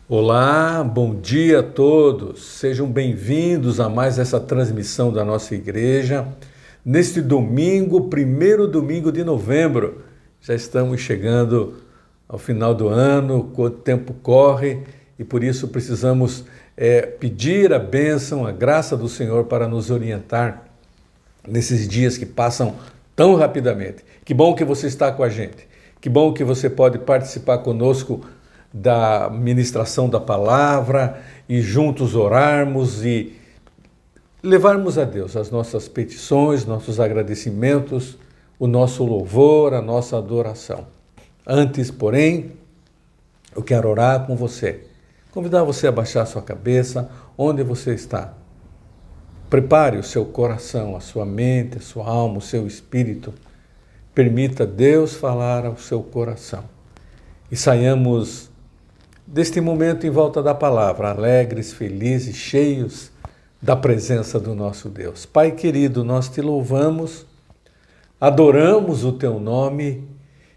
Olá, bom dia a todos. Sejam bem-vindos a mais essa transmissão da nossa igreja. Neste domingo, primeiro domingo de novembro, já estamos chegando ao final do ano, o tempo corre e por isso precisamos pedir a bênção, a graça do Senhor para nos orientar nesses dias que passam tão rapidamente. Que bom que você está com a gente. Que bom que você pode participar conosco da ministração da palavra e juntos orarmos e levarmos a Deus as nossas petições, nossos agradecimentos, o nosso louvor, a nossa adoração. Antes, porém, eu quero orar com você, convidar você a baixar sua cabeça, onde você está. Prepare o seu coração, a sua mente, a sua alma, o seu espírito. Permita Deus falar ao seu coração. E saiamos deste momento em volta da palavra, alegres, felizes, cheios da presença do nosso Deus. Pai querido, nós te louvamos, adoramos o teu nome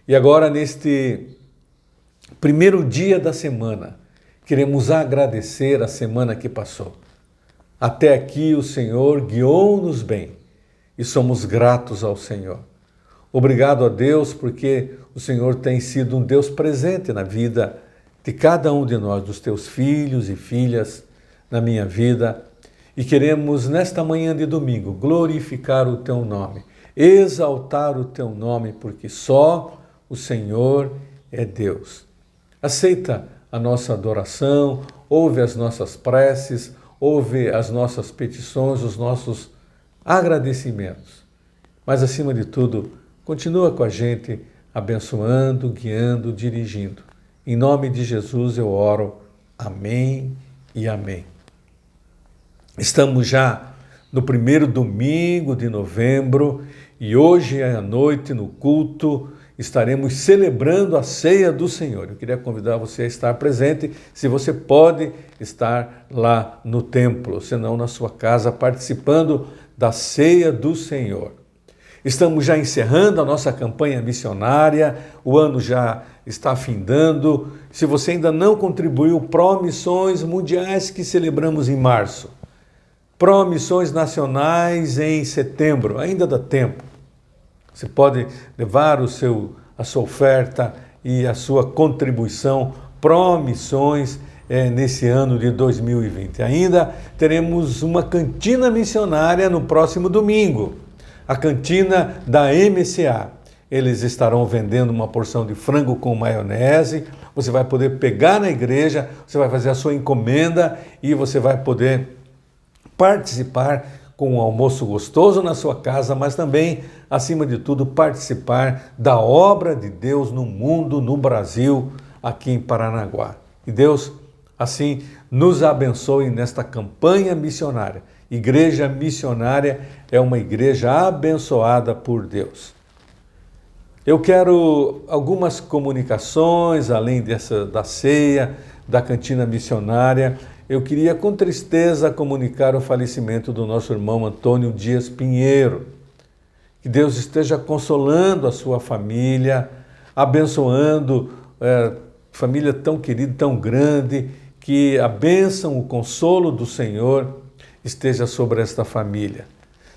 e agora neste primeiro dia da semana, queremos agradecer a semana que passou. Até aqui o Senhor guiou-nos bem e somos gratos ao Senhor. Obrigado a Deus porque o Senhor tem sido um Deus presente na vida de cada um de nós, dos teus filhos e filhas, na minha vida. E queremos, nesta manhã de domingo, glorificar o teu nome, exaltar o teu nome, porque só o Senhor é Deus. Aceita a nossa adoração, ouve as nossas preces, ouve as nossas petições, os nossos agradecimentos. Mas, acima de tudo, continua com a gente, abençoando, guiando, dirigindo. Em nome de Jesus eu oro. Amém e amém. Estamos já no primeiro domingo de novembro e hoje à noite no culto estaremos celebrando a ceia do Senhor. Eu queria convidar você a estar presente, se você pode estar lá no templo, se não na sua casa, participando da ceia do Senhor. Estamos já encerrando a nossa campanha missionária, o ano já está findando. Se você ainda não contribuiu, Pró-Missões Mundiais que celebramos em março, Pró-Missões Nacionais em setembro, ainda dá tempo. Você pode levar a sua oferta e a sua contribuição Pró-Missões nesse ano de 2020. Ainda teremos uma cantina missionária no próximo domingo. A cantina da MCA. Eles estarão vendendo uma porção de frango com maionese. Você vai poder pegar na igreja, você vai fazer a sua encomenda e você vai poder participar com um almoço gostoso na sua casa, mas também, acima de tudo, participar da obra de Deus no mundo, no Brasil, aqui em Paranaguá. E Deus, assim, nos abençoe nesta campanha missionária. Igreja missionária é uma igreja abençoada por Deus. Eu quero algumas comunicações, além da ceia, da cantina missionária. Eu queria com tristeza comunicar o falecimento do nosso irmão Antônio Dias Pinheiro. Que Deus esteja consolando a sua família, abençoando família tão querida, tão grande, que a bênção, o consolo do Senhor esteja sobre esta família.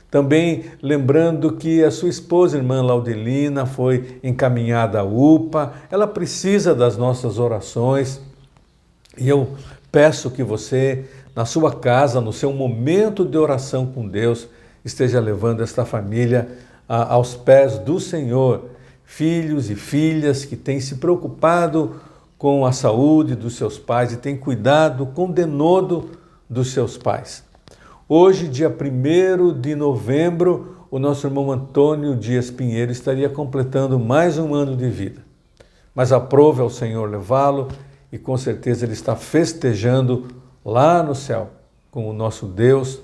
Também lembrando que a sua esposa, irmã Laudelina, foi encaminhada à UPA, ela precisa das nossas orações e eu peço que você, na sua casa, no seu momento de oração com Deus, esteja levando esta família aos pés do Senhor. Filhos e filhas que têm se preocupado com a saúde dos seus pais e têm cuidado com o denodo dos seus pais. Hoje, dia 1º de novembro, o nosso irmão Antônio Dias Pinheiro estaria completando mais um ano de vida. Mas aprove ao Senhor levá-lo e com certeza ele está festejando lá no céu com o nosso Deus,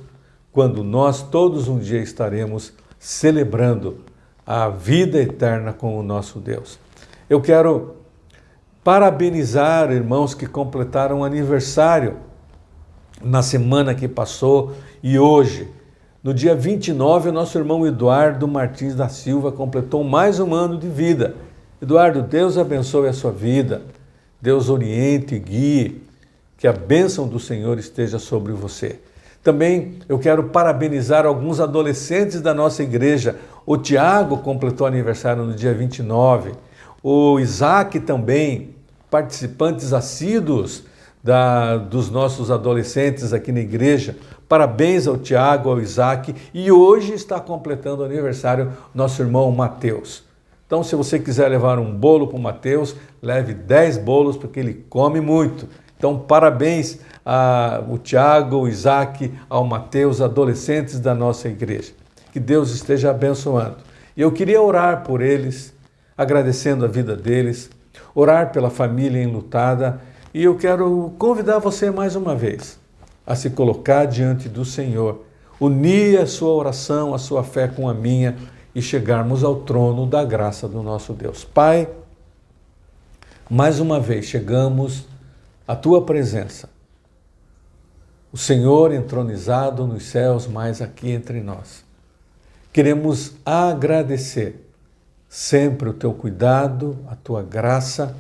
quando nós todos um dia estaremos celebrando a vida eterna com o nosso Deus. Eu quero parabenizar irmãos que completaram aniversário na semana que passou e hoje. No dia 29, o nosso irmão Eduardo Martins da Silva completou mais um ano de vida. Eduardo, Deus abençoe a sua vida, Deus oriente e guie Que a bênção do Senhor esteja sobre você. Também eu quero parabenizar alguns adolescentes da nossa igreja. O Tiago completou aniversário no dia 29. O Isaac também, participantes assíduos dos nossos adolescentes aqui na igreja. Parabéns ao Tiago, ao Isaac. E hoje está completando o aniversário nosso irmão Mateus. Então, se você quiser levar um bolo para o Mateus, leve 10 bolos, porque ele come muito. Então, parabéns ao Tiago, ao Isaac, ao Mateus, adolescentes da nossa igreja. Que Deus esteja abençoando. E eu queria orar por eles, agradecendo a vida deles, orar pela família enlutada. E eu quero convidar você mais uma vez a se colocar diante do Senhor, unir a sua oração, a sua fé com a minha e chegarmos ao trono da graça do nosso Deus. Pai, mais uma vez chegamos à tua presença. O Senhor entronizado nos céus, mas aqui entre nós. Queremos agradecer sempre o teu cuidado, a tua graça,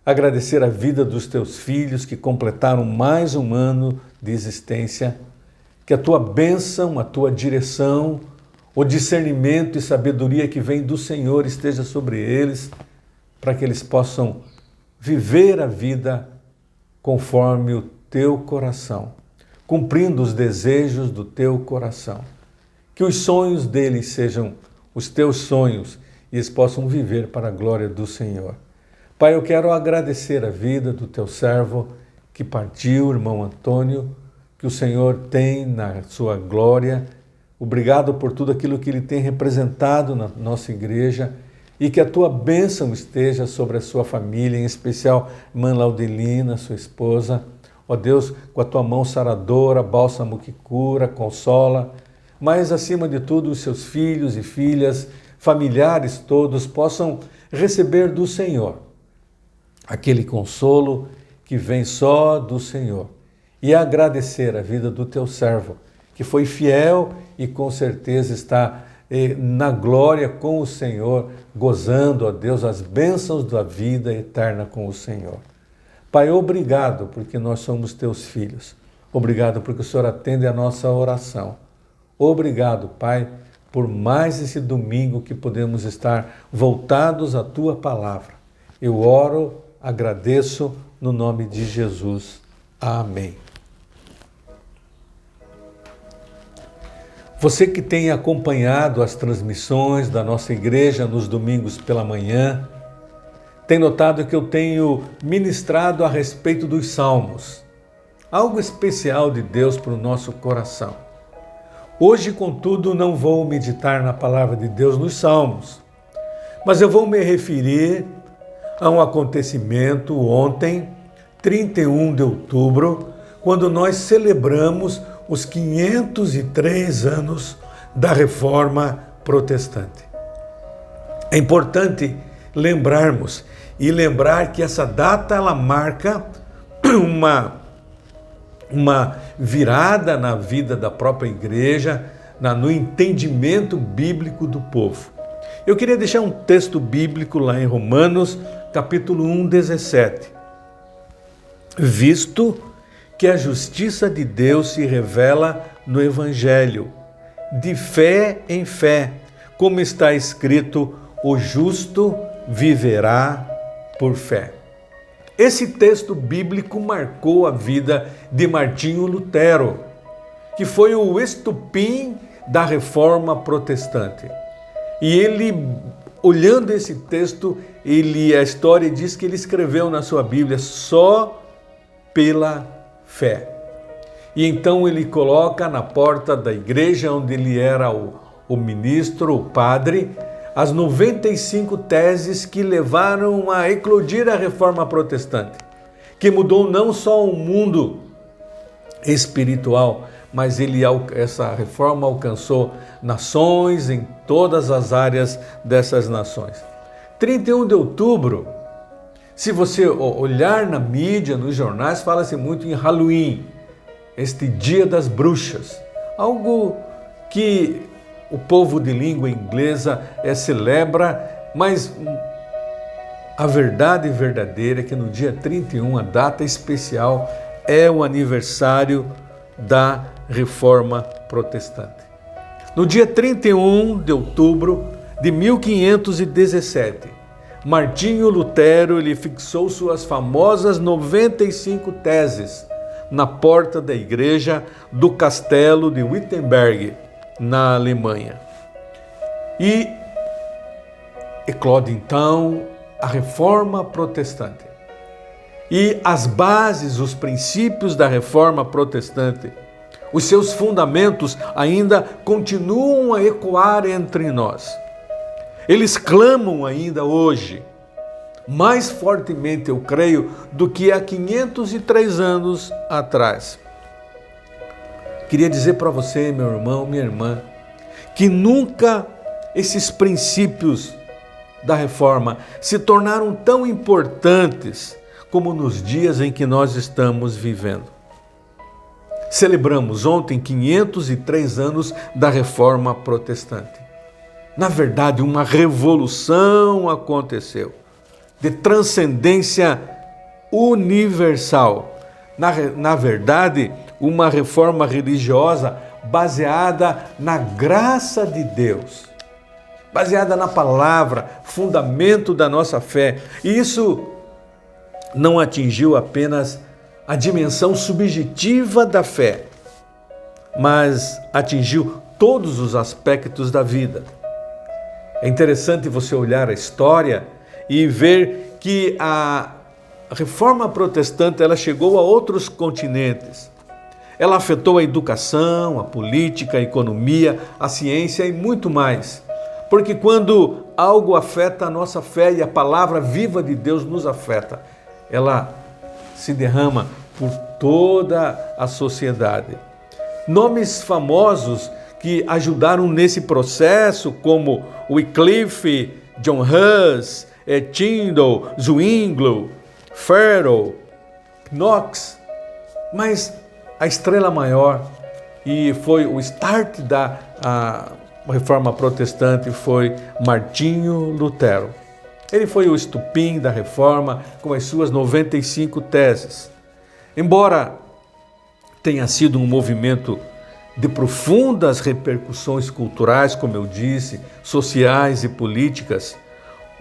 agradecer a vida dos teus filhos que completaram mais um ano de existência, que a tua bênção, a tua direção, o discernimento e sabedoria que vem do Senhor esteja sobre eles, para que eles possam viver a vida conforme o teu coração, cumprindo os desejos do teu coração. Que os sonhos deles sejam os teus sonhos e eles possam viver para a glória do Senhor. Pai, eu quero agradecer a vida do teu servo que partiu, irmão Antônio, que o Senhor tem na sua glória. Obrigado por tudo aquilo que ele tem representado na nossa igreja e que a tua bênção esteja sobre a sua família, em especial irmã Laudelina, sua esposa. Ó Deus, com a tua mão saradora, bálsamo que cura, consola, mas acima de tudo os seus filhos e filhas, familiares todos possam receber do Senhor aquele consolo que vem só do Senhor e agradecer a vida do teu servo, que foi fiel e com certeza está na glória com o Senhor, gozando, ó Deus, as bênçãos da vida eterna com o Senhor. Pai, obrigado porque nós somos teus filhos. Obrigado porque o Senhor atende a nossa oração. Obrigado, Pai, por mais esse domingo que podemos estar voltados à tua palavra. Eu oro, agradeço no nome de Jesus. Amém. Você que tem acompanhado as transmissões da nossa igreja nos domingos pela manhã, tem notado que eu tenho ministrado a respeito dos salmos, algo especial de Deus para o nosso coração. Hoje, contudo, não vou meditar na palavra de Deus nos salmos, mas eu vou me referir a um acontecimento ontem, 31 de outubro, quando nós celebramos os 503 anos da Reforma Protestante. É importante lembrarmos e lembrar que essa data ela marca uma virada na vida da própria igreja, no entendimento bíblico do povo. Eu queria deixar um texto bíblico lá em Romanos, capítulo 1, 17. Visto que a justiça de Deus se revela no Evangelho, de fé em fé, como está escrito, o justo viverá por fé. Esse texto bíblico marcou a vida de Martinho Lutero, que foi o estopim da Reforma Protestante. E ele, olhando esse texto, a história diz que ele escreveu na sua Bíblia só pela fé. E então ele coloca na porta da igreja onde ele era o ministro, o padre, as 95 teses que levaram a eclodir a Reforma Protestante, que mudou não só o mundo espiritual, mas essa reforma alcançou nações em todas as áreas dessas nações. 31 de outubro, se você olhar na mídia, nos jornais, fala-se muito em Halloween, este dia das bruxas, algo que o povo de língua inglesa celebra, mas a verdade verdadeira é que no dia 31, a data especial, é o aniversário da Reforma Protestante. No dia 31 de outubro de 1517, Martinho Lutero ele fixou suas famosas 95 teses na porta da igreja do castelo de Wittenberg, na Alemanha. E eclode então a Reforma Protestante. E as bases, os princípios da Reforma Protestante, os seus fundamentos ainda continuam a ecoar entre nós. Eles clamam ainda hoje, mais fortemente, eu creio, do que há 503 anos atrás. Queria dizer para você, meu irmão, minha irmã, que nunca esses princípios da reforma se tornaram tão importantes como nos dias em que nós estamos vivendo. Celebramos ontem 503 anos da Reforma Protestante. Na verdade, uma revolução aconteceu, de transcendência universal. Na verdade, uma reforma religiosa baseada na graça de Deus, baseada na palavra, fundamento da nossa fé. E isso não atingiu apenas a dimensão subjetiva da fé, mas atingiu todos os aspectos da vida. É interessante você olhar a história e ver que a Reforma Protestante ela chegou a outros continentes. Ela afetou a educação, a política, a economia, a ciência e muito mais. Porque quando algo afeta a nossa fé e a palavra viva de Deus nos afeta, ela se derrama por toda a sociedade. Nomes famosos que ajudaram nesse processo, como Wycliffe, John Hus, Tyndale, Zwingli, Farel, Knox, mas a estrela maior e foi o start da Reforma Protestante foi Martinho Lutero. Ele foi o estupim da Reforma com as suas 95 teses. Embora tenha sido um movimento de profundas repercussões culturais, como eu disse, sociais e políticas,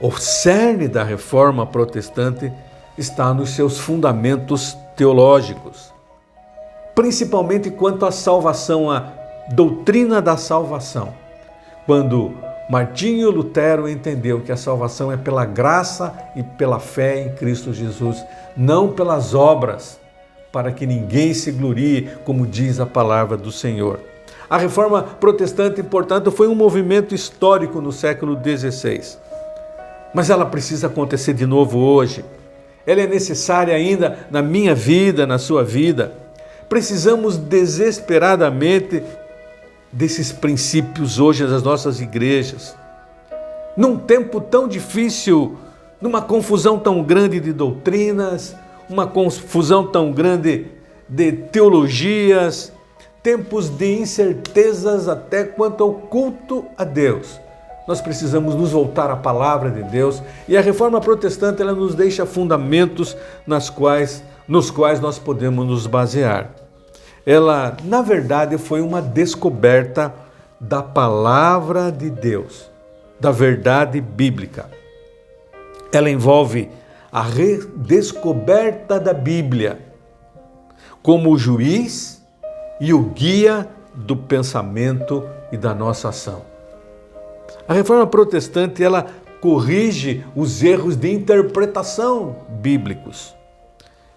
o cerne da Reforma Protestante está nos seus fundamentos teológicos, principalmente quanto à salvação, à doutrina da salvação. Quando Martinho Lutero entendeu que a salvação é pela graça e pela fé em Cristo Jesus, não pelas obras, para que ninguém se glorie, como diz a palavra do Senhor. A Reforma Protestante, portanto, foi um movimento histórico no século XVI. Mas ela precisa acontecer de novo hoje. Ela é necessária ainda na minha vida, na sua vida. Precisamos desesperadamente desses princípios hoje nas nossas igrejas. Num tempo tão difícil, numa confusão tão grande de doutrinas, uma confusão tão grande de teologias, tempos de incertezas até quanto ao culto a Deus. Nós precisamos nos voltar à palavra de Deus e a Reforma Protestante ela nos deixa fundamentos nos quais nós podemos nos basear. Ela, na verdade, foi uma descoberta da palavra de Deus, da verdade bíblica. Ela envolve a redescoberta da Bíblia como o juiz e o guia do pensamento e da nossa ação. A Reforma Protestante ela corrige os erros de interpretação bíblicos.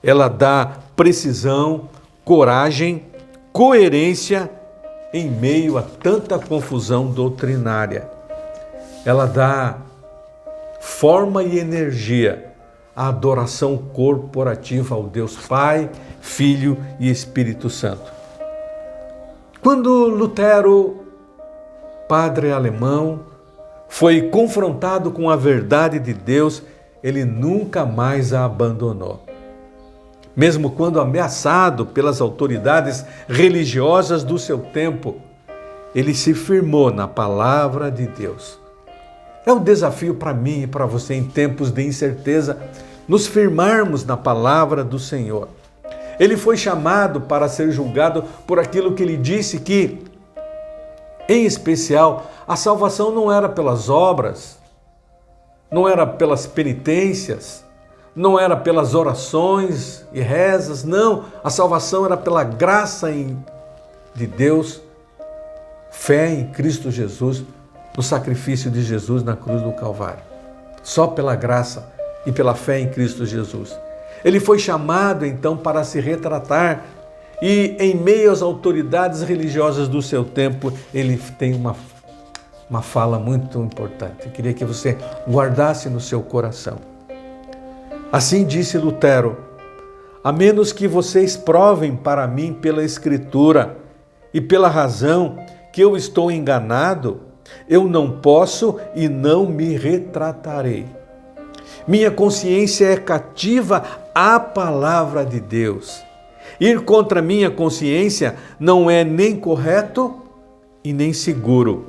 Ela dá precisão, coragem, coerência em meio a tanta confusão doutrinária. Ela dá forma e energia à adoração corporativa ao Deus Pai, Filho e Espírito Santo. Quando Lutero, padre alemão, foi confrontado com a verdade de Deus, ele nunca mais a abandonou. Mesmo quando ameaçado pelas autoridades religiosas do seu tempo, ele se firmou na palavra de Deus. É um desafio para mim e para você em tempos de incerteza, nos firmarmos na palavra do Senhor. Ele foi chamado para ser julgado por aquilo que ele disse que, em especial, a salvação não era pelas obras, não era pelas penitências, não era pelas orações e rezas, não. A salvação era pela graça de Deus, fé em Cristo Jesus, no sacrifício de Jesus na cruz do Calvário. Só pela graça e pela fé em Cristo Jesus. Ele foi chamado, então, para se retratar e, em meio às autoridades religiosas do seu tempo, ele tem uma fala muito importante. Eu queria que você guardasse no seu coração. Assim disse Lutero: a menos que vocês provem para mim pela Escritura e pela razão que eu estou enganado, eu não posso e não me retratarei. Minha consciência é cativa à palavra de Deus. Ir contra minha consciência não é nem correto e nem seguro.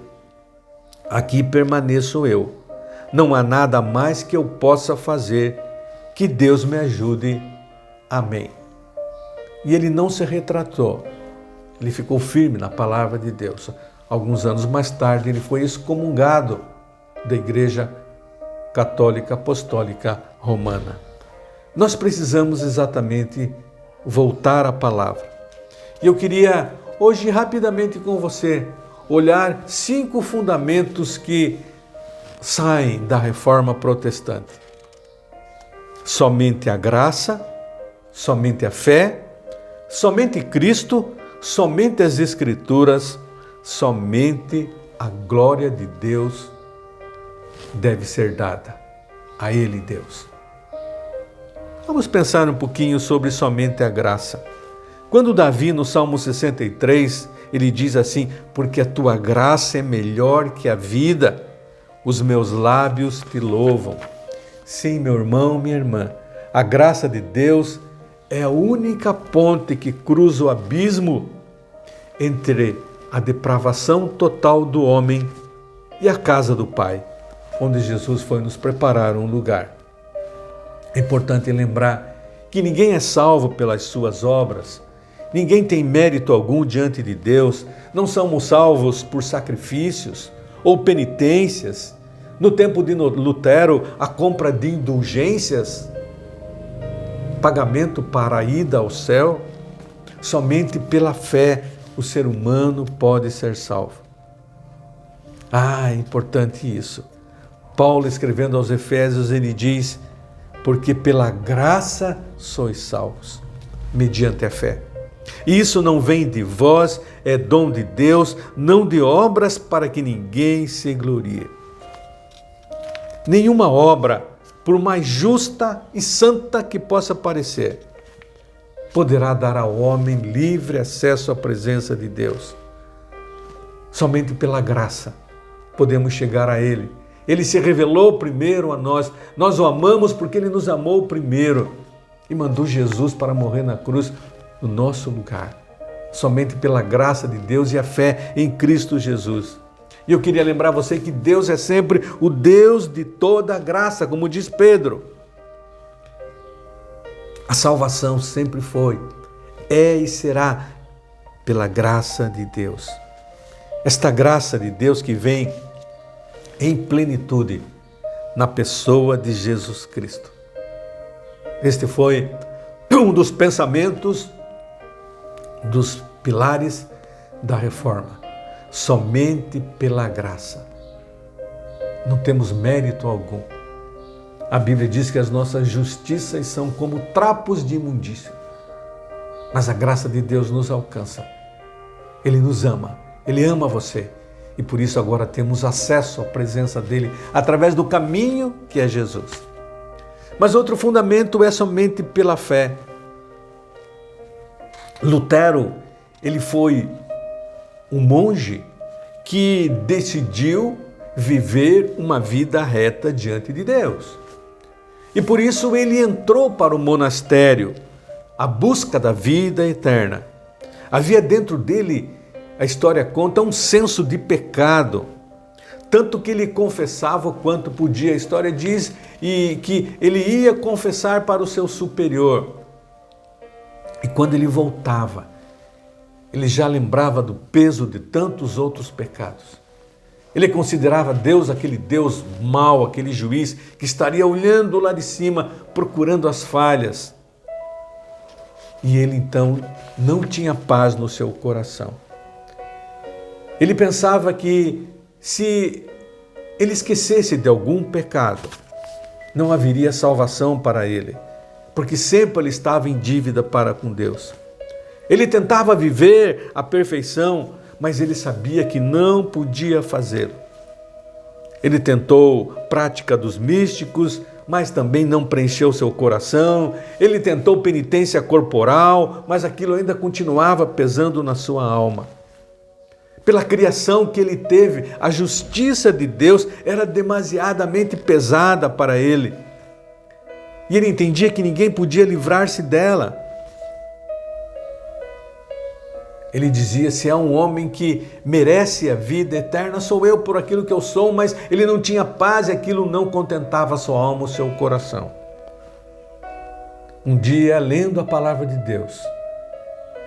Aqui permaneço eu. Não há nada mais que eu possa fazer. Que Deus me ajude. Amém. E ele não se retratou. Ele ficou firme na palavra de Deus. Alguns anos mais tarde, ele foi excomungado da Igreja Católica Apostólica Romana. Nós precisamos exatamente voltar à palavra. E eu queria hoje rapidamente com você olhar 5 fundamentos que saem da Reforma Protestante. Somente a graça, somente a fé, somente Cristo, somente as Escrituras, somente a glória de Deus deve ser dada a Ele, Deus. Vamos pensar um pouquinho sobre somente a graça. Quando Davi, no Salmo 63, ele diz assim: porque a tua graça é melhor que a vida, os meus lábios te louvam. Sim, meu irmão, minha irmã, a graça de Deus é a única ponte que cruza o abismo entre a depravação total do homem e a casa do Pai, onde Jesus foi nos preparar um lugar. É importante lembrar que ninguém é salvo pelas suas obras, ninguém tem mérito algum diante de Deus, não somos salvos por sacrifícios ou penitências. No tempo de Lutero, a compra de indulgências, pagamento para a ida ao céu, somente pela fé o ser humano pode ser salvo. É importante isso. Paulo, escrevendo aos Efésios, ele diz: porque pela graça sois salvos, mediante a fé. E isso não vem de vós, é dom de Deus, não de obras para que ninguém se glorie. Nenhuma obra, por mais justa e santa que possa parecer, poderá dar ao homem livre acesso à presença de Deus. Somente pela graça podemos chegar a Ele. Ele se revelou primeiro a nós. Nós o amamos porque Ele nos amou primeiro e mandou Jesus para morrer na cruz no nosso lugar. Somente pela graça de Deus e a fé em Cristo Jesus. E eu queria lembrar você que Deus é sempre o Deus de toda graça, como diz Pedro. A salvação sempre foi, é e será pela graça de Deus. Esta graça de Deus que vem em plenitude na pessoa de Jesus Cristo. Este foi um dos pensamentos, dos pilares da Reforma. Somente pela graça. Não temos mérito algum. A Bíblia diz que as nossas justiças são como trapos de imundícia. Mas a graça de Deus nos alcança. Ele nos ama. Ele ama você. E por isso agora temos acesso à presença dele através do caminho que é Jesus. Mas outro fundamento é somente pela fé. Lutero, ele foi um monge que decidiu viver uma vida reta diante de Deus. E por isso ele entrou para o monastério, à busca da vida eterna. Havia dentro dele, a história conta, um senso de pecado, tanto que ele confessava o quanto podia. A história diz que ele ia confessar para o seu superior. E quando ele voltava, ele já lembrava do peso de tantos outros pecados. Ele considerava Deus aquele Deus mau, aquele juiz que estaria olhando lá de cima, procurando as falhas. E ele então não tinha paz no seu coração. Ele pensava que se ele esquecesse de algum pecado, não haveria salvação para ele, porque sempre ele estava em dívida para com Deus. Ele tentava viver a perfeição, mas ele sabia que não podia fazê-lo. Ele tentou prática dos místicos, mas também não preencheu seu coração. Ele tentou penitência corporal, mas aquilo ainda continuava pesando na sua alma. Pela criação que ele teve, a justiça de Deus era demasiadamente pesada para ele. E ele entendia que ninguém podia livrar-se dela. Ele dizia, se há um homem que merece a vida eterna, sou eu por aquilo que eu sou, mas ele não tinha paz e aquilo não contentava a sua alma, o seu coração. Um dia, lendo a palavra de Deus,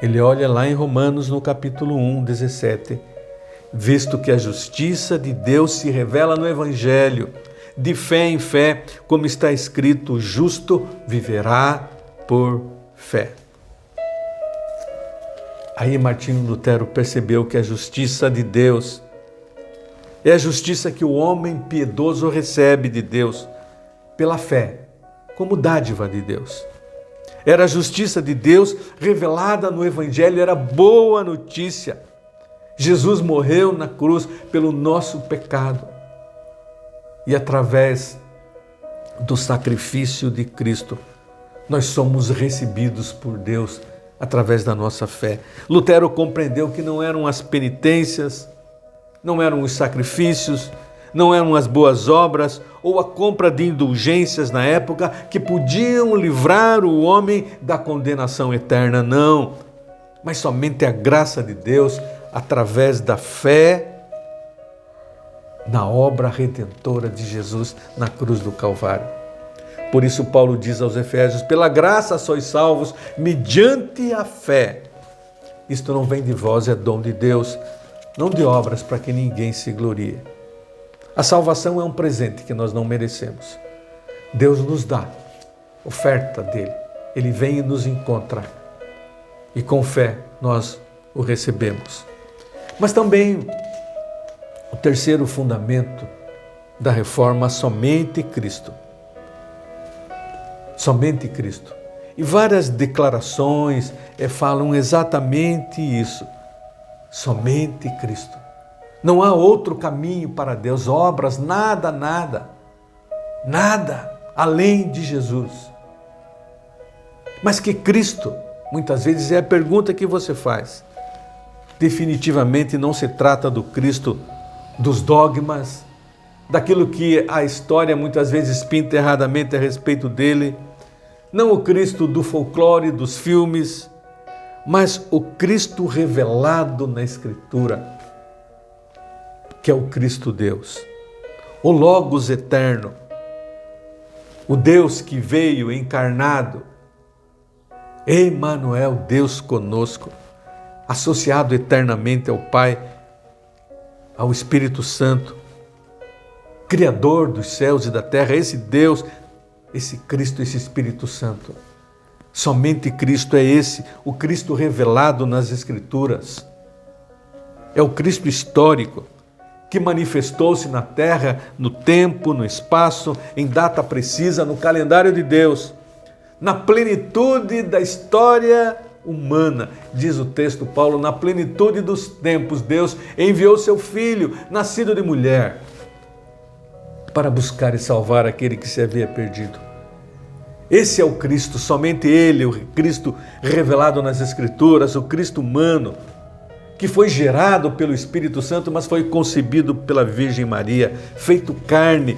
ele olha lá em Romanos, no capítulo 1, 17, visto que a justiça de Deus se revela no Evangelho, de fé em fé, como está escrito, o justo viverá por fé. Aí Martinho Lutero percebeu que a justiça de Deus é a justiça que o homem piedoso recebe de Deus pela fé, como dádiva de Deus. Era a justiça de Deus revelada no Evangelho, era boa notícia. Jesus morreu na cruz pelo nosso pecado. E através do sacrifício de Cristo, nós somos recebidos por Deus através da nossa fé. Lutero compreendeu que não eram as penitências, não eram os sacrifícios, não eram as boas obras ou a compra de indulgências na época que podiam livrar o homem da condenação eterna, não. Mas somente a graça de Deus através da fé na obra redentora de Jesus na cruz do Calvário. Por isso Paulo diz aos Efésios, pela graça sois salvos, mediante a fé. Isto não vem de vós, é dom de Deus, não de obras para que ninguém se glorie. A salvação é um presente que nós não merecemos. Deus nos dá, oferta dele. Ele vem e nos encontra. E com fé nós o recebemos. Mas também o terceiro fundamento da reforma, somente Cristo. Somente Cristo. E várias declarações falam exatamente isso. Somente Cristo. Não há outro caminho para Deus, obras, nada além de Jesus. Mas que Cristo, muitas vezes é a pergunta que você faz. Definitivamente não se trata do Cristo dos dogmas, daquilo que a história muitas vezes pinta erradamente a respeito dele. Não o Cristo do folclore, dos filmes, mas o Cristo revelado na Escritura, que é o Cristo Deus, o Logos eterno, o Deus que veio encarnado, Emmanuel, Deus conosco, associado eternamente ao Pai, ao Espírito Santo, Criador dos céus e da terra, esse Deus, esse Cristo, esse Espírito Santo. Somente Cristo é esse, o Cristo revelado nas Escrituras. É o Cristo histórico que manifestou-se na terra, no tempo, no espaço, em data precisa, no calendário de Deus, na plenitude da história humana. Diz o texto Paulo, na plenitude dos tempos, Deus enviou seu Filho, nascido de mulher, para buscar e salvar aquele que se havia perdido. Esse é o Cristo, somente Ele, o Cristo revelado nas Escrituras, o Cristo humano, que foi gerado pelo Espírito Santo, mas foi concebido pela Virgem Maria, feito carne,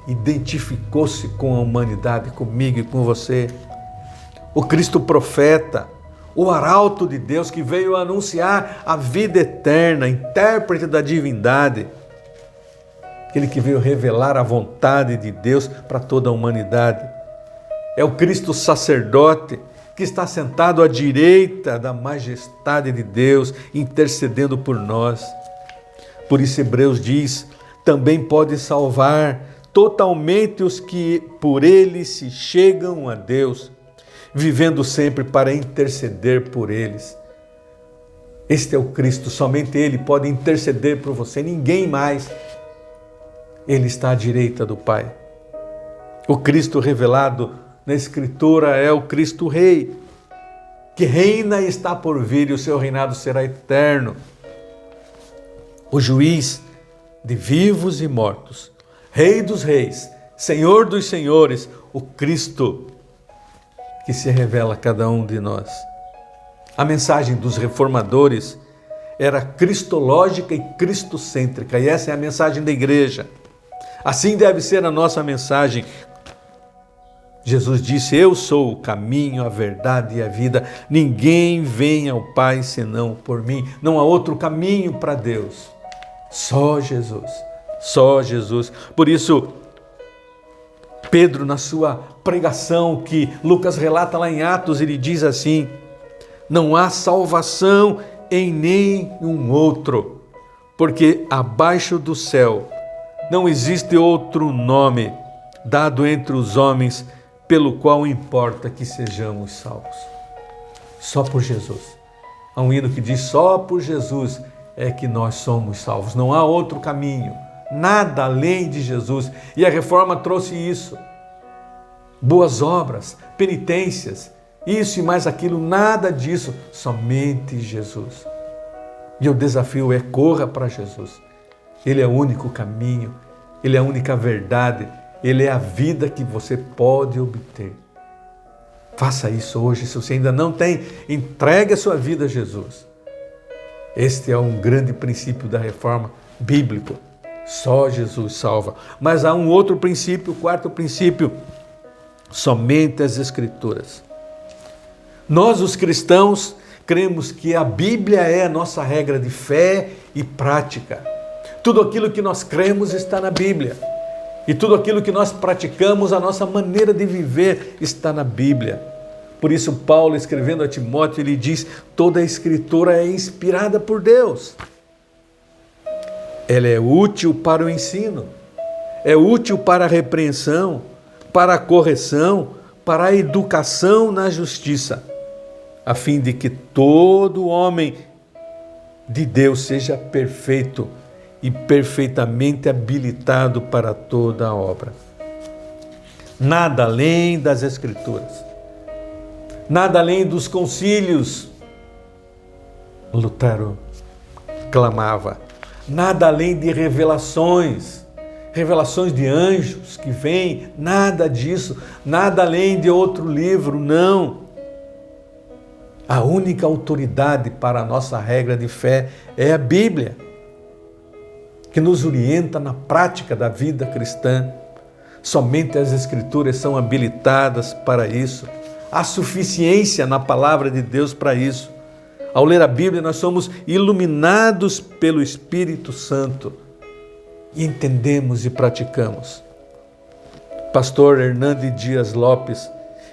identificou-se com a humanidade, comigo e com você. O Cristo profeta, o arauto de Deus que veio anunciar a vida eterna, intérprete da divindade, aquele que veio revelar a vontade de Deus para toda a humanidade. É o Cristo sacerdote que está sentado à direita da majestade de Deus, intercedendo por nós. Por isso Hebreus diz, também pode salvar totalmente os que por ele se chegam a Deus, vivendo sempre para interceder por eles. Este é o Cristo, somente Ele pode interceder por você, ninguém mais. Ele está à direita do Pai. O Cristo revelado na Escritura é o Cristo Rei, que reina e está por vir, e o seu reinado será eterno. O juiz de vivos e mortos, Rei dos reis, Senhor dos senhores, o Cristo que se revela a cada um de nós. A mensagem dos reformadores era cristológica e cristocêntrica, e essa é a mensagem da igreja. Assim deve ser a nossa mensagem. Jesus disse, eu sou o caminho, a verdade e a vida. Ninguém vem ao Pai senão por mim. Não há outro caminho para Deus. Só Jesus. Só Jesus. Por isso, Pedro, na sua pregação, que Lucas relata lá em Atos, ele diz assim, não há salvação em nenhum outro, porque abaixo do céu não existe outro nome dado entre os homens pelo qual importa que sejamos salvos. Só por Jesus. Há um hino que diz, só por Jesus é que nós somos salvos. Não há outro caminho, nada além de Jesus. E a reforma trouxe isso. Boas obras, penitências, isso e mais aquilo, nada disso, somente Jesus. E o desafio é corra para Jesus. Ele é o único caminho, Ele é a única verdade, Ele é a vida que você pode obter. Faça isso hoje, se você ainda não tem, entregue a sua vida a Jesus. Este é um grande princípio da reforma bíblica. Só Jesus salva. Mas há um outro princípio, o quarto princípio, somente as Escrituras. Nós, os cristãos, cremos que a Bíblia é a nossa regra de fé e prática. Tudo aquilo que nós cremos está na Bíblia. E tudo aquilo que nós praticamos, a nossa maneira de viver está na Bíblia. Por isso, Paulo, escrevendo a Timóteo, ele diz, toda a Escritura é inspirada por Deus. Ela é útil para o ensino, é útil para a repreensão, para a correção, para a educação na justiça, a fim de que todo homem de Deus seja perfeito e perfeitamente habilitado para toda a obra. Nada além das Escrituras, nada além dos concílios, Lutero clamava, nada além de revelações de anjos que vêm, nada disso, nada além de outro livro, não. A única autoridade para a nossa regra de fé é a Bíblia, que nos orienta na prática da vida cristã. Somente as Escrituras são habilitadas para isso. Há suficiência na palavra de Deus para isso. Ao ler a Bíblia, nós somos iluminados pelo Espírito Santo e entendemos e praticamos. Pastor Hernandes Dias Lopes,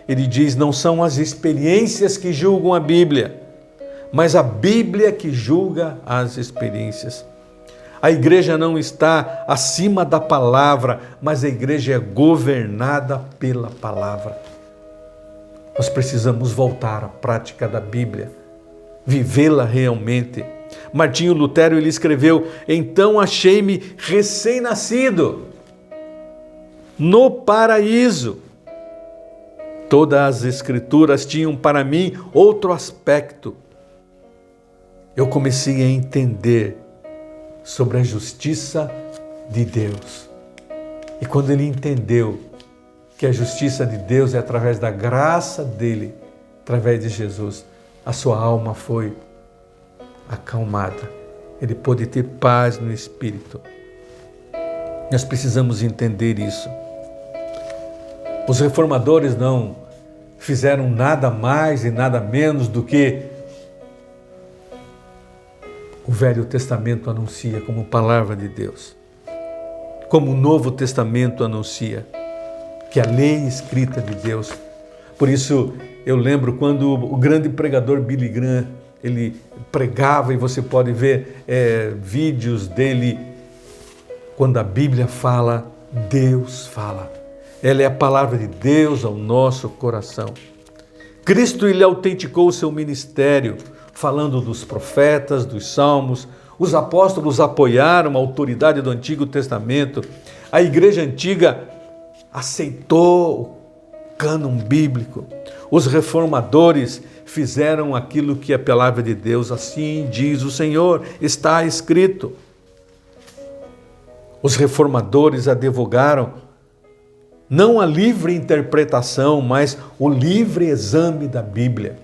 ele diz, não são as experiências que julgam a Bíblia, mas a Bíblia que julga as experiências. A igreja não está acima da palavra, mas a igreja é governada pela palavra. Nós precisamos voltar à prática da Bíblia, vivê-la realmente. Martinho Lutero, ele escreveu, então achei-me recém-nascido no paraíso. Todas as Escrituras tinham para mim outro aspecto. Eu comecei a entender sobre a justiça de Deus. E quando ele entendeu que a justiça de Deus é através da graça dele, através de Jesus, a sua alma foi acalmada. Ele pôde ter paz no espírito. Nós precisamos entender isso. Os reformadores não fizeram nada mais e nada menos do que o Velho Testamento anuncia como palavra de Deus, como o Novo Testamento anuncia, que a lei escrita de Deus. Por isso, Eu lembro quando o grande pregador Billy Graham, ele pregava, e você pode ver vídeos dele, quando a Bíblia fala, Deus fala. Ela é a palavra de Deus ao nosso coração. Cristo, ele autenticou o seu ministério, falando dos profetas, dos salmos. Os apóstolos apoiaram a autoridade do Antigo Testamento. A igreja antiga aceitou o cânon bíblico. Os reformadores fizeram aquilo que a palavra de Deus, assim diz o Senhor, está escrito. Os reformadores advogaram não a livre interpretação, mas o livre exame da Bíblia.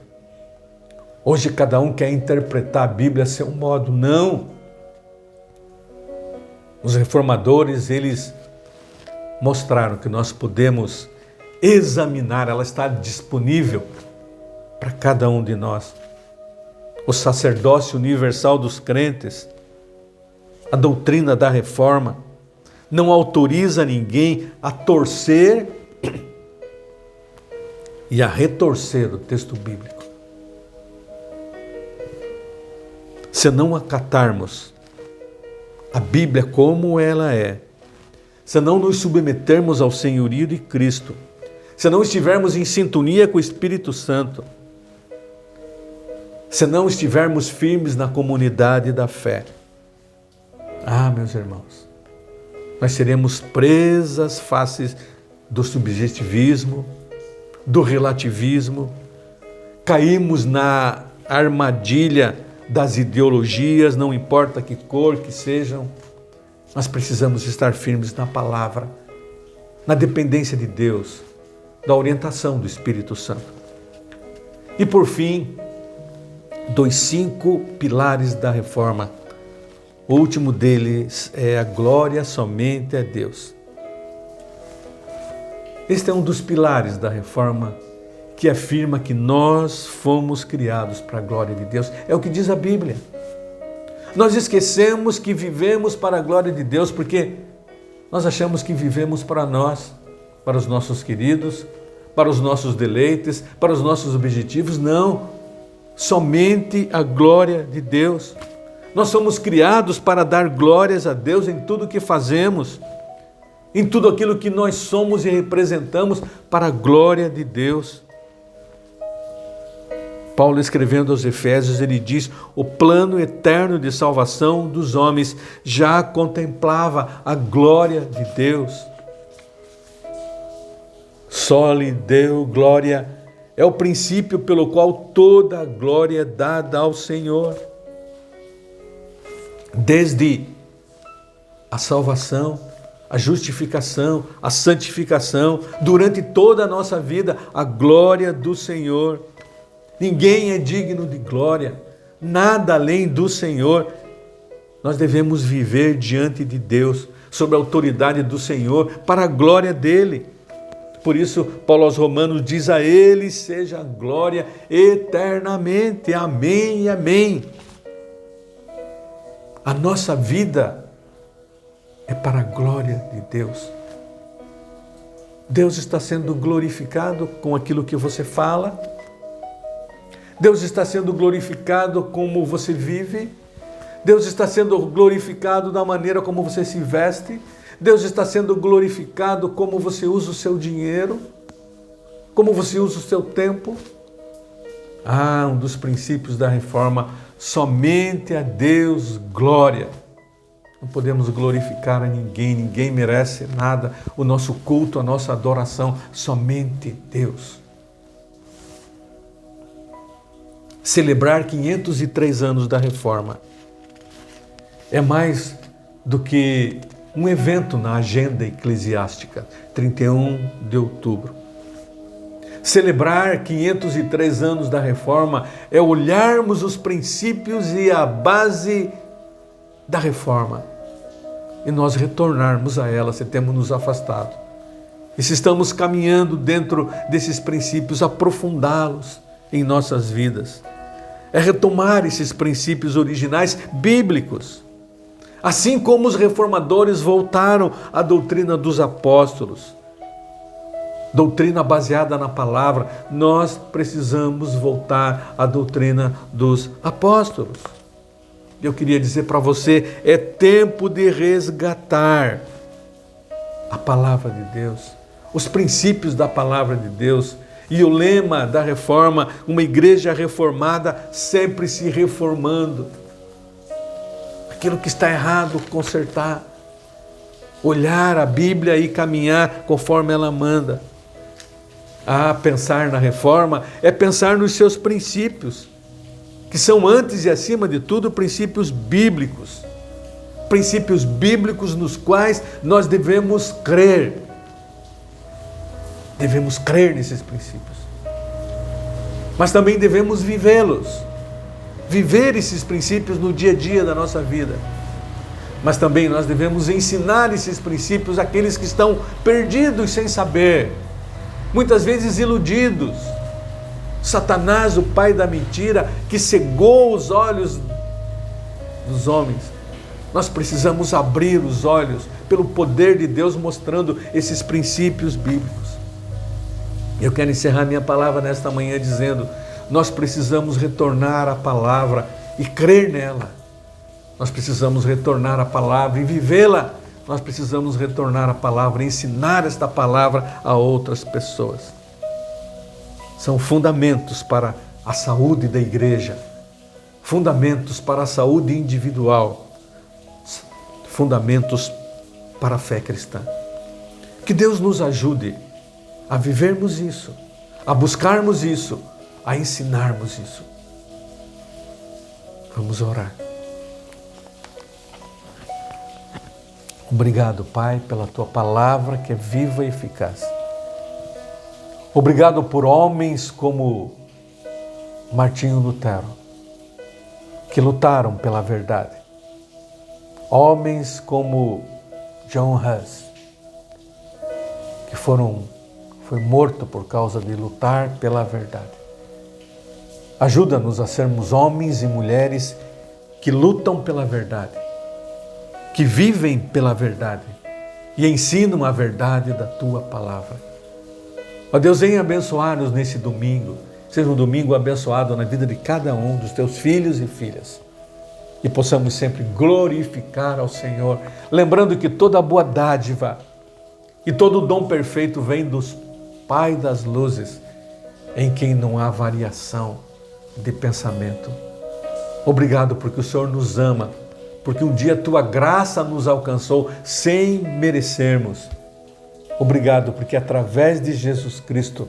Hoje cada um quer interpretar a Bíblia a seu modo. Não. Os reformadores, eles mostraram que nós podemos examinar, ela está disponível para cada um de nós. O sacerdócio universal dos crentes, a doutrina da reforma, não autoriza ninguém a torcer e a retorcer o texto bíblico. Se não acatarmos a Bíblia como ela é, se não nos submetermos ao senhorio de Cristo, se não estivermos em sintonia com o Espírito Santo, se não estivermos firmes na comunidade da fé, meus irmãos, nós seremos presas fáceis do subjetivismo, do relativismo, caímos na armadilha das ideologias, não importa que cor que sejam, nós precisamos estar firmes na palavra, na dependência de Deus, da orientação do Espírito Santo. E por fim, dos 5 pilares da reforma, o último deles é a glória somente a Deus. Este é um dos pilares da reforma que afirma que nós fomos criados para a glória de Deus. É o que diz a Bíblia. Nós esquecemos que vivemos para a glória de Deus porque nós achamos que vivemos para nós, para os nossos queridos, para os nossos deleites, para os nossos objetivos. Não, somente a glória de Deus. Nós somos criados para dar glórias a Deus em tudo o que fazemos, em tudo aquilo que nós somos e representamos para a glória de Deus. Paulo, escrevendo aos Efésios, ele diz: o plano eterno de salvação dos homens já contemplava a glória de Deus. Só lhe deu glória, é o princípio pelo qual toda a glória é dada ao Senhor. Desde a salvação, a justificação, a santificação, durante toda a nossa vida, a glória do Senhor. Ninguém é digno de glória, nada além do Senhor. Nós devemos viver diante de Deus, sob a autoridade do Senhor, para a glória dele. Por isso, Paulo aos Romanos diz: a ele seja a glória eternamente. Amém e amém. A nossa vida é para a glória de Deus. Deus está sendo glorificado com aquilo que você fala. Deus está sendo glorificado como você vive. Deus está sendo glorificado da maneira como você se veste. Deus está sendo glorificado como você usa o seu dinheiro, como você usa o seu tempo. Um dos princípios da reforma: somente a Deus glória. Não podemos glorificar a ninguém, ninguém merece nada. O nosso culto, a nossa adoração, somente Deus. Celebrar 503 anos da reforma é mais do que um evento na agenda eclesiástica, 31 de outubro. Celebrar 503 anos da reforma é olharmos os princípios e a base da reforma e nós retornarmos a ela se temos nos afastado. E se estamos caminhando dentro desses princípios, aprofundá-los em nossas vidas. É retomar esses princípios originais bíblicos. Assim como os reformadores voltaram à doutrina dos apóstolos. doutrina baseada na palavra. Nós precisamos voltar à doutrina dos apóstolos. Eu queria dizer para você, é tempo de resgatar a palavra de Deus, os princípios da palavra de Deus. E o lema da reforma, uma igreja reformada sempre se reformando. Aquilo que está errado, consertar. Olhar a Bíblia e caminhar conforme ela manda. Pensar na reforma é pensar nos seus princípios, que são antes e acima de tudo princípios bíblicos. Princípios bíblicos nos quais nós devemos crer. Devemos crer nesses princípios. Mas também devemos vivê-los. Viver esses princípios no dia a dia da nossa vida. Mas também nós devemos ensinar esses princípios àqueles que estão perdidos sem saber. Muitas vezes iludidos. Satanás, o pai da mentira, que cegou os olhos dos homens. Nós precisamos abrir os olhos pelo poder de Deus, mostrando esses princípios bíblicos. Eu quero encerrar minha palavra nesta manhã dizendo, nós precisamos retornar à palavra e crer nela. Nós precisamos retornar à palavra e vivê-la. Nós precisamos retornar à palavra e ensinar esta palavra a outras pessoas. São fundamentos para a saúde da igreja, fundamentos para a saúde individual, fundamentos para a fé cristã. Que Deus nos ajude a vivermos isso, a buscarmos isso, a ensinarmos isso. Vamos orar. Obrigado, Pai, pela Tua palavra que é viva e eficaz. Obrigado por homens como Martinho Lutero, que lutaram pela verdade. Homens como John Hus, que foi morto por causa de lutar pela verdade. Ajuda-nos a sermos homens e mulheres que lutam pela verdade, que vivem pela verdade e ensinam a verdade da Tua palavra. Ó Deus, venha abençoar-nos nesse domingo. Seja um domingo abençoado na vida de cada um dos Teus filhos e filhas. E possamos sempre glorificar ao Senhor, lembrando que toda boa dádiva e todo dom perfeito vem dos Pai das luzes, em quem não há variação de pensamento. Obrigado porque o Senhor nos ama, porque um dia Tua graça nos alcançou sem merecermos. Obrigado porque através de Jesus Cristo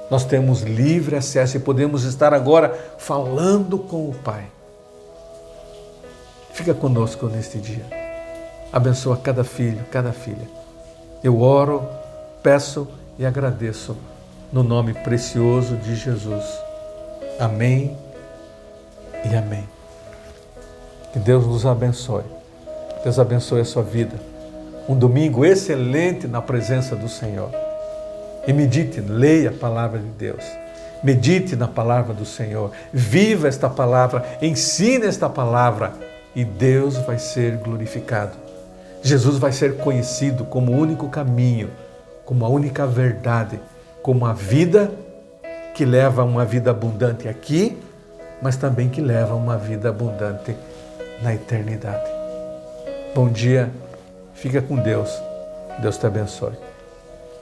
nós temos livre acesso e podemos estar agora falando com o Pai. Fica conosco neste dia. Abençoa cada filho, cada filha. Eu oro, peço e agradeço no nome precioso de Jesus. Amém e amém. Que Deus nos abençoe. Deus abençoe a sua vida. Um domingo excelente na presença do Senhor. E medite, leia a palavra de Deus. Medite na palavra do Senhor. Viva esta palavra, ensine esta palavra e Deus vai ser glorificado. Jesus vai ser conhecido como o único caminho, como a única verdade, como a vida que leva a uma vida abundante aqui, mas também que leva a uma vida abundante na eternidade. Bom dia, fica com Deus. Deus te abençoe.